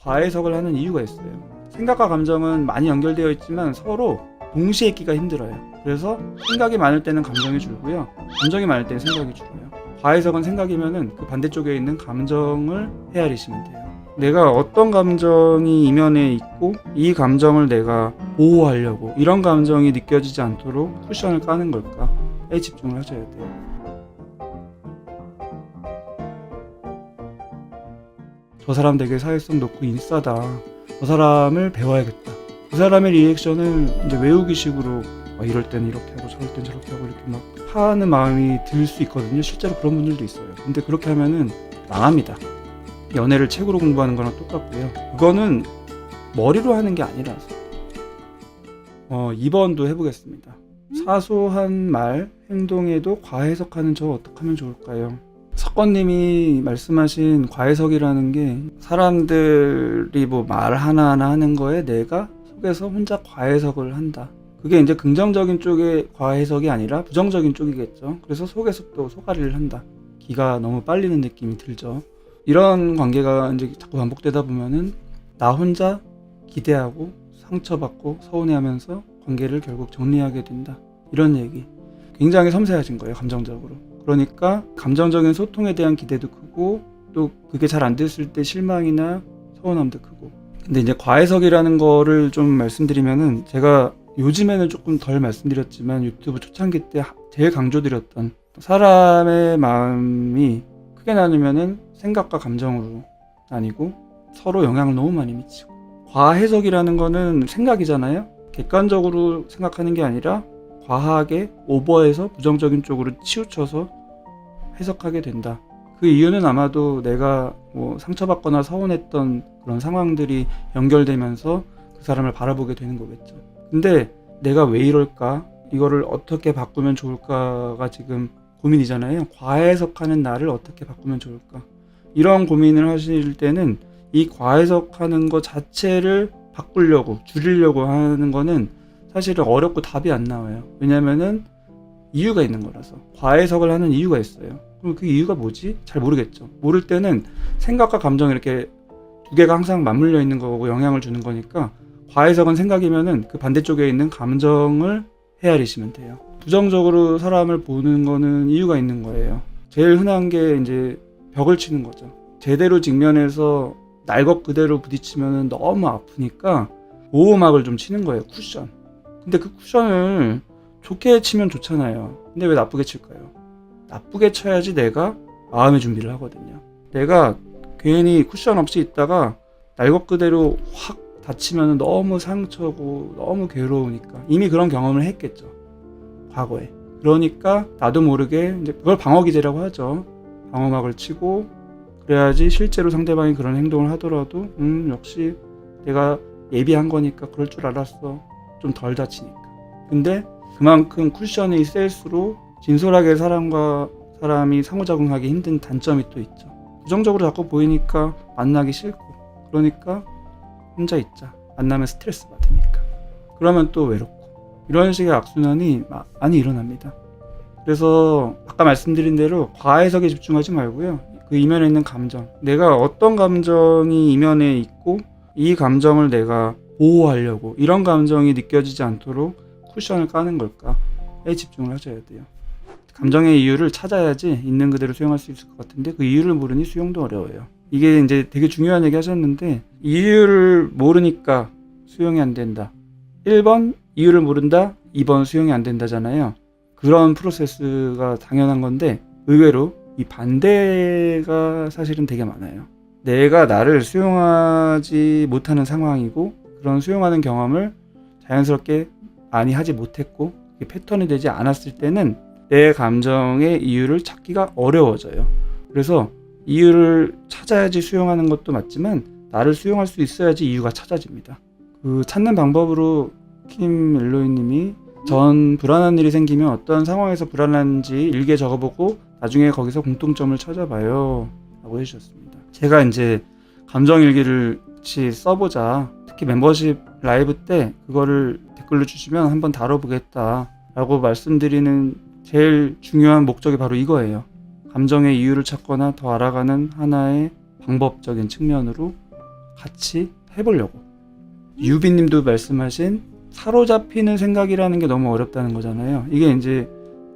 과해석을 하는 이유가 있어요. 생각과 감정은 많이 연결되어 있지만 서로 동시에 있기가 힘들어요. 그래서 생각이 많을 때는 감정이 줄고요, 감정이 많을 때는 생각이 줄어요. 과해석은 생각이면은 그 반대쪽에 있는 감정을 헤아리시면 돼요. 내가 어떤 감정이 이면에 있고 이 감정을 내가 보호하려고 이런 감정이 느껴지지 않도록 쿠션을 까는 걸까에 집중을 하셔야 돼요. 저 사람 되게 사회성 높고 인싸다, 저 사람을 배워야겠다, 그 사람의 리액션을 이제 외우기식으로 이럴 때는 이렇게 하고 저럴 땐 저렇게 하고 이렇게 막 하는 마음이 들 수 있거든요. 실제로 그런 분들도 있어요. 근데 그렇게 하면은 망합니다. 연애를 책으로 공부하는 거랑 똑같고요. 그거는 머리로 하는 게 아니라서. 2번도 해보겠습니다. 사소한 말, 행동에도 과해석하는 저 어떻게 하면 좋을까요? 석권님이 말씀하신 과해석이라는 게 사람들이 뭐 말 하나하나 하는 거에 내가 속에서 혼자 과해석을 한다. 그게 이제 긍정적인 쪽의 과해석이 아니라 부정적인 쪽이겠죠. 그래서 속에서 또 속앓이를 한다. 기가 너무 빨리는 느낌이 들죠. 이런 관계가 이제 자꾸 반복되다 보면은 나 혼자 기대하고 상처받고 서운해하면서 관계를 결국 정리하게 된다. 이런 얘기. 굉장히 섬세하신 거예요, 감정적으로. 그러니까 감정적인 소통에 대한 기대도 크고 또 그게 잘 안 됐을 때 실망이나 서운함도 크고. 근데 이제 과해석이라는 거를 좀 말씀드리면은, 제가 요즘에는 조금 덜 말씀드렸지만 유튜브 초창기 때 제일 강조드렸던, 사람의 마음이 크게 나누면은 생각과 감정으로 나뉘고 서로 영향을 너무 많이 미치고, 과해석이라는 거는 생각이잖아요. 객관적으로 생각하는 게 아니라 과하게 오버해서 부정적인 쪽으로 치우쳐서 해석하게 된다. 그 이유는 아마도 내가 뭐 상처받거나 서운했던 그런 상황들이 연결되면서 그 사람을 바라보게 되는 거겠죠. 근데 내가 왜 이럴까? 이거를 어떻게 바꾸면 좋을까가 지금 고민이잖아요. 과해석하는 나를 어떻게 바꾸면 좋을까? 이런 고민을 하실 때는 이 과해석하는 것 자체를 바꾸려고, 줄이려고 하는 거는 사실은 어렵고 답이 안 나와요. 왜냐면은 이유가 있는 거라서. 과해석을 하는 이유가 있어요. 그럼 그 이유가 뭐지? 잘 모르겠죠. 모를 때는 생각과 감정 이렇게 두 개가 항상 맞물려 있는 거고 영향을 주는 거니까, 과해석은 생각이면은 그 반대쪽에 있는 감정을 헤아리시면 돼요. 부정적으로 사람을 보는 거는 이유가 있는 거예요. 제일 흔한 게 이제 벽을 치는 거죠. 제대로 직면해서 날 것 그대로 부딪히면 너무 아프니까 보호막을 좀 치는 거예요, 쿠션. 근데 그 쿠션을 좋게 치면 좋잖아요. 근데 왜 나쁘게 칠까요? 나쁘게 쳐야지 내가 마음의 준비를 하거든요. 내가 괜히 쿠션 없이 있다가 날 것 그대로 확 다치면 너무 상처고 너무 괴로우니까, 이미 그런 경험을 했겠죠, 과거에. 그러니까 나도 모르게 이제 그걸 방어기제라고 하죠. 방어막을 치고, 그래야지 실제로 상대방이 그런 행동을 하더라도 역시 내가 예비한 거니까 그럴 줄 알았어, 좀 덜 다치니까. 근데 그만큼 쿠션이 셀수록 진솔하게 사람과 사람이 상호작용하기 힘든 단점이 또 있죠. 부정적으로 자꾸 보이니까 만나기 싫고, 그러니까 혼자 있자. 만나면 스트레스 받으니까. 그러면 또 외롭고. 이런 식의 악순환이 많이 일어납니다. 그래서 아까 말씀드린 대로 과해석에 집중하지 말고요, 그 이면에 있는 감정, 내가 어떤 감정이 이면에 있고 이 감정을 내가 보호하려고 이런 감정이 느껴지지 않도록 쿠션을 까는 걸까에 집중을 하셔야 돼요. 감정의 이유를 찾아야지 있는 그대로 수용할 수 있을 것 같은데, 그 이유를 모르니 수용도 어려워요. 이게 이제 되게 중요한 얘기 하셨는데, 이유를 모르니까 수용이 안 된다. 1번 이유를 모른다, 2번 수용이 안 된다잖아요. 그런 프로세스가 당연한 건데, 의외로 이 반대가 사실은 되게 많아요. 내가 나를 수용하지 못하는 상황이고, 그런 수용하는 경험을 자연스럽게 많이 하지 못했고 패턴이 되지 않았을 때는 내 감정의 이유를 찾기가 어려워져요. 그래서 이유를 찾아야지 수용하는 것도 맞지만, 나를 수용할 수 있어야지 이유가 찾아집니다. 그 찾는 방법으로 킴 엘로이님이, 전 불안한 일이 생기면 어떤 상황에서 불안한지 일기에 적어보고 나중에 거기서 공통점을 찾아봐요 라고 해주셨습니다. 제가 이제 감정일기를 같이 써보자, 특히 멤버십 라이브 때 그거를 댓글로 주시면 한번 다뤄보겠다 라고 말씀드리는 제일 중요한 목적이 바로 이거예요. 감정의 이유를 찾거나 더 알아가는 하나의 방법적인 측면으로 같이 해보려고. 유비님도 말씀하신 사로잡히는 생각이라는 게 너무 어렵다는 거잖아요. 이게 이제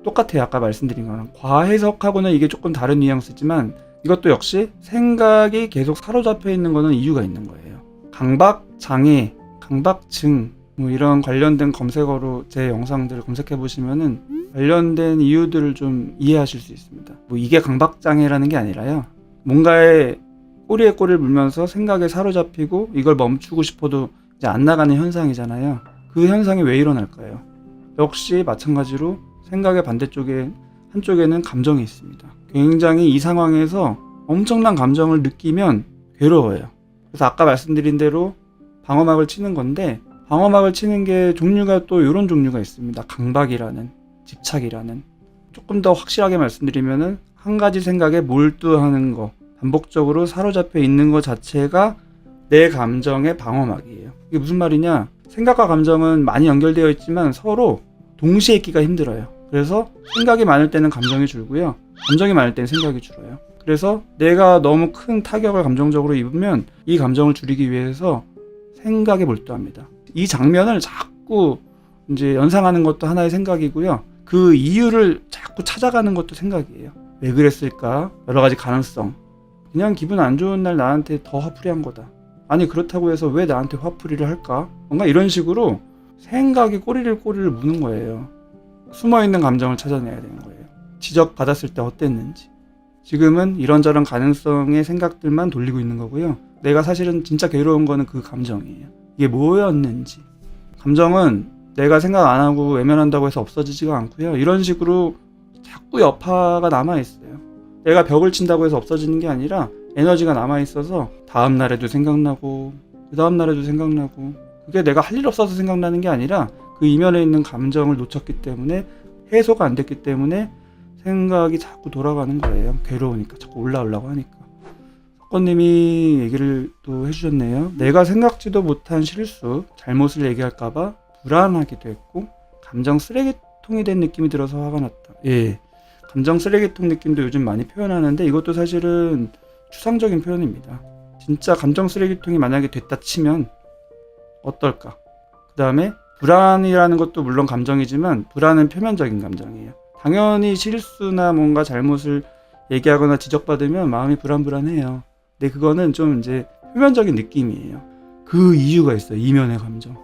똑같아요. 아까 말씀드린 거랑 과해석하고는 이게 조금 다른 뉘앙스지만 이것도 역시 생각이 계속 사로잡혀 있는 거는 이유가 있는 거예요. 강박장애, 강박증 뭐 이런 관련된 검색어로 제 영상들을 검색해 보시면은 관련된 이유들을 좀 이해하실 수 있습니다. 뭐 이게 강박장애라는 게 아니라요. 뭔가에 꼬리에 꼬리를 물면서 생각에 사로잡히고 이걸 멈추고 싶어도 이제 안 나가는 현상이잖아요. 그 현상이 왜 일어날까요? 역시 마찬가지로 생각의 반대쪽에 한쪽에는 감정이 있습니다. 굉장히 이 상황에서 엄청난 감정을 느끼면 괴로워요. 그래서 아까 말씀드린 대로 방어막을 치는 건데 방어막을 치는 게 종류가 또 이런 종류가 있습니다. 강박이라는, 집착이라는. 조금 더 확실하게 말씀드리면은 한 가지 생각에 몰두하는 거, 반복적으로 사로잡혀 있는 것 자체가 내 감정의 방어막이에요. 이게 무슨 말이냐? 생각과 감정은 많이 연결되어 있지만 서로 동시에 있기가 힘들어요. 그래서 생각이 많을 때는 감정이 줄고요. 감정이 많을 때는 생각이 줄어요. 그래서 내가 너무 큰 타격을 감정적으로 입으면 이 감정을 줄이기 위해서 생각에 몰두합니다. 이 장면을 자꾸 이제 연상하는 것도 하나의 생각이고요. 그 이유를 자꾸 찾아가는 것도 생각이에요. 왜 그랬을까? 여러 가지 가능성. 그냥 기분 안 좋은 날 나한테 더 화풀이한 거다. 아니 그렇다고 해서 왜 나한테 화풀이를 할까? 뭔가 이런 식으로 생각이 꼬리를 무는 거예요. 숨어있는 감정을 찾아내야 되는 거예요. 지적받았을 때 어땠는지. 지금은 이런저런 가능성의 생각들만 돌리고 있는 거고요. 내가 사실은 진짜 괴로운 거는 그 감정이에요. 이게 뭐였는지. 감정은 내가 생각 안 하고 외면한다고 해서 없어지지가 않고요. 이런 식으로 자꾸 여파가 남아있어요. 내가 벽을 친다고 해서 없어지는 게 아니라 에너지가 남아있어서 다음 날에도 생각나고 그 다음 날에도 생각나고 그게 내가 할 일 없어서 생각나는 게 아니라 그 이면에 있는 감정을 놓쳤기 때문에 해소가 안 됐기 때문에 생각이 자꾸 돌아가는 거예요. 괴로우니까 자꾸 올라오려고 하니까. 석권님이 얘기를 또 해주셨네요. 내가 생각지도 못한 실수, 잘못을 얘기할까봐 불안하기도 했고 감정 쓰레기통이 된 느낌이 들어서 화가 났다. 예, 감정 쓰레기통 느낌도 요즘 많이 표현하는데 이것도 사실은 추상적인 표현입니다. 진짜 감정 쓰레기통이 만약에 됐다 치면 어떨까? 그 다음에 불안이라는 것도 물론 감정이지만 불안은 표면적인 감정이에요. 당연히 실수나 뭔가 잘못을 얘기하거나 지적받으면 마음이 불안해요. 근데 그거는 좀 이제 표면적인 느낌이에요. 그 이유가 있어요. 이면의 감정.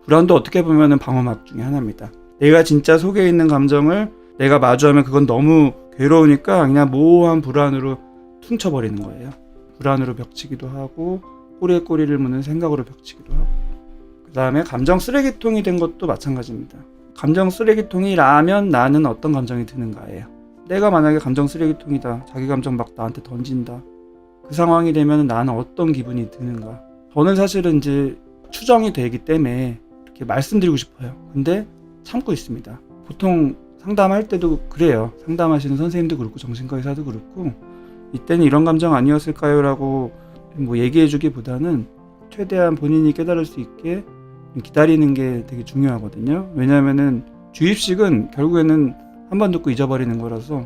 불안도 어떻게 보면은 방어막 중에 하나입니다. 내가 진짜 속에 있는 감정을 내가 마주하면 그건 너무 괴로우니까 그냥 모호한 불안으로 퉁쳐버리는 거예요. 불안으로 벽치기도 하고 꼬리에 꼬리를 무는 생각으로 벽치기도 하고. 그 다음에 감정 쓰레기통이 된 것도 마찬가지입니다. 감정 쓰레기통이라면 나는 어떤 감정이 드는가예요. 내가 만약에 감정 쓰레기통이다. 자기 감정 막 나한테 던진다. 그 상황이 되면 나는 어떤 기분이 드는가. 저는 사실은 이제 추정이 되기 때문에 이렇게 말씀드리고 싶어요. 근데 참고 있습니다. 보통 상담할 때도 그래요. 상담하시는 선생님도 그렇고 정신과 의사도 그렇고 이때는 이런 감정 아니었을까요? 라고 뭐 얘기해 주기보다는 최대한 본인이 깨달을 수 있게 기다리는 게 되게 중요하거든요. 왜냐하면은 주입식은 결국에는 한 번 듣고 잊어버리는 거라서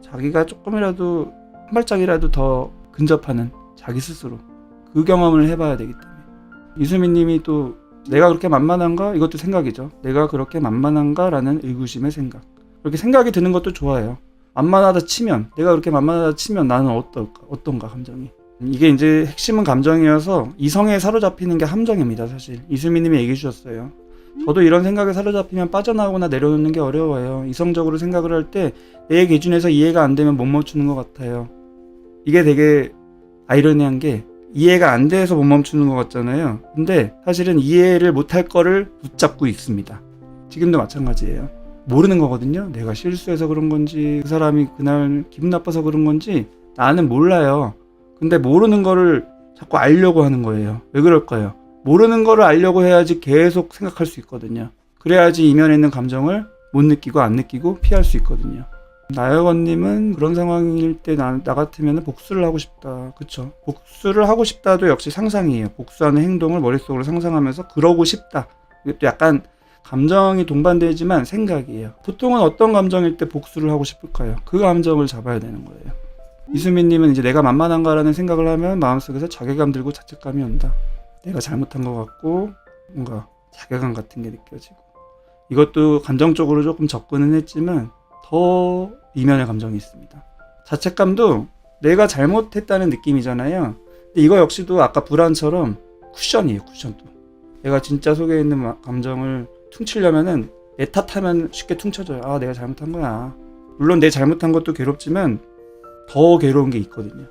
자기가 조금이라도 한 발짝이라도 더 근접하는 자기 스스로 그 경험을 해봐야 되기 때문에. 이수민님이 또 내가 그렇게 만만한가? 이것도 생각이죠. 내가 그렇게 만만한가? 라는 의구심의 생각. 그렇게 생각이 드는 것도 좋아요. 만만하다 치면, 내가 그렇게 만만하다 치면 나는 어떤가 감정이. 이게 이제 핵심은 감정이어서 이성에 사로잡히는 게 함정입니다. 사실 이수민님이 얘기해 주셨어요. 저도 이런 생각에 사로잡히면 빠져나오거나 내려놓는 게 어려워요. 이성적으로 생각을 할 때 내 기준에서 이해가 안 되면 못 멈추는 것 같아요. 이게 되게 아이러니한 게 이해가 안 돼서 못 멈추는 것 같잖아요. 근데 사실은 이해를 못할 거를 붙잡고 있습니다. 지금도 마찬가지예요. 모르는 거거든요. 내가 실수해서 그런 건지 그 사람이 그날 기분 나빠서 그런 건지 나는 몰라요. 근데 모르는 거를 자꾸 알려고 하는 거예요. 왜 그럴까요? 모르는 거를 알려고 해야지 계속 생각할 수 있거든요. 그래야지 이면에 있는 감정을 못 느끼고 안 느끼고 피할 수 있거든요. 나여건님은 그런 상황일 때 나 같으면 복수를 하고 싶다. 그쵸? 복수를 하고 싶다도 역시 상상이에요. 복수하는 행동을 머릿속으로 상상하면서 그러고 싶다. 이것도 약간 감정이 동반되지만 생각이에요. 보통은 어떤 감정일 때 복수를 하고 싶을까요? 그 감정을 잡아야 되는 거예요. 이수민님은 이제 내가 만만한가라는 생각을 하면 마음속에서 자괴감 들고 자책감이 온다. 내가 잘못한 것 같고 뭔가 자괴감 같은 게 느껴지고, 이것도 감정적으로 조금 접근은 했지만 더 이면의 감정이 있습니다. 자책감도 내가 잘못했다는 느낌이잖아요. 근데 이거 역시도 아까 불안처럼 쿠션이에요. 쿠션도 내가 진짜 속에 있는 감정을 퉁치려면은 내 탓하면 쉽게 퉁쳐져요. 아, 내가 잘못한 거야. 물론 내 잘못한 것도 괴롭지만 더 괴로운 게 있거든요.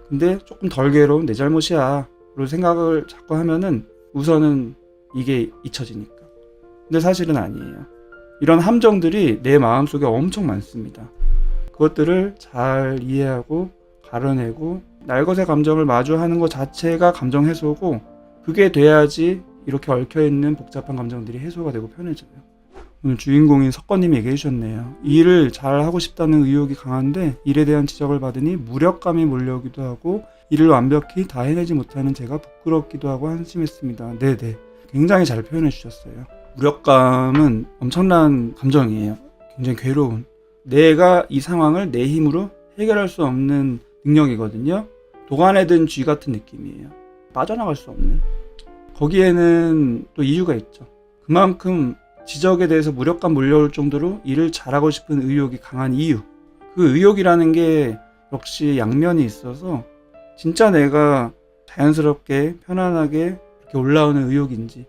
근데 조금 덜 괴로운 내 잘못이야 로 생각을 자꾸 하면은 우선은 이게 잊혀지니까. 근데 사실은 아니에요. 이런 함정들이 내 마음속에 엄청 많습니다. 그것들을 잘 이해하고 가려내고 날것의 감정을 마주하는 것 자체가 감정 해소고, 그게 돼야지 이렇게 얽혀있는 복잡한 감정들이 해소가 되고 편해져요. 오늘 주인공인 석건님이 얘기해 주셨네요. 일을 잘 하고 싶다는 의욕이 강한데 일에 대한 지적을 받으니 무력감이 몰려오기도 하고 일을 완벽히 다 해내지 못하는 제가 부끄럽기도 하고 한심했습니다. 네네, 굉장히 잘 표현해 주셨어요. 무력감은 엄청난 감정이에요. 굉장히 괴로운, 내가 이 상황을 내 힘으로 해결할 수 없는 능력이거든요. 도관에 든 쥐 같은 느낌이에요. 빠져나갈 수 없는. 거기에는 또 이유가 있죠. 그만큼 지적에 대해서 무력감 몰려올 정도로 일을 잘하고 싶은 의욕이 강한 이유. 그 의욕이라는 게 역시 양면이 있어서 진짜 내가 자연스럽게 편안하게 이렇게 올라오는 의욕인지,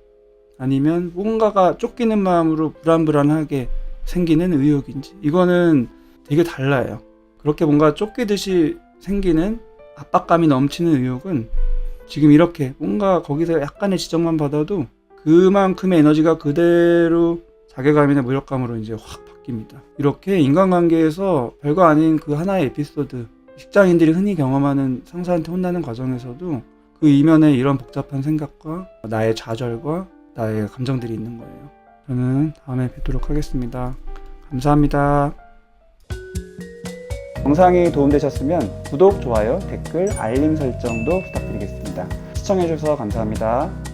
아니면 뭔가가 쫓기는 마음으로 불안불안하게 생기는 의욕인지, 이거는 되게 달라요. 그렇게 뭔가 쫓기듯이 생기는 압박감이 넘치는 의욕은 지금 이렇게 뭔가 거기서 약간의 지적만 받아도 그만큼의 에너지가 그대로 자괴감이나 무력감으로 이제 확 바뀝니다. 이렇게 인간관계에서 별거 아닌 그 하나의 에피소드, 직장인들이 흔히 경험하는 상사한테 혼나는 과정에서도 그 이면에 이런 복잡한 생각과 나의 좌절과 나의 감정들이 있는 거예요. 저는 다음에 뵙도록 하겠습니다. 감사합니다. 영상이 도움되셨으면 구독, 좋아요, 댓글, 알림 설정도 부탁드리겠습니다. 시청해주셔서 감사합니다.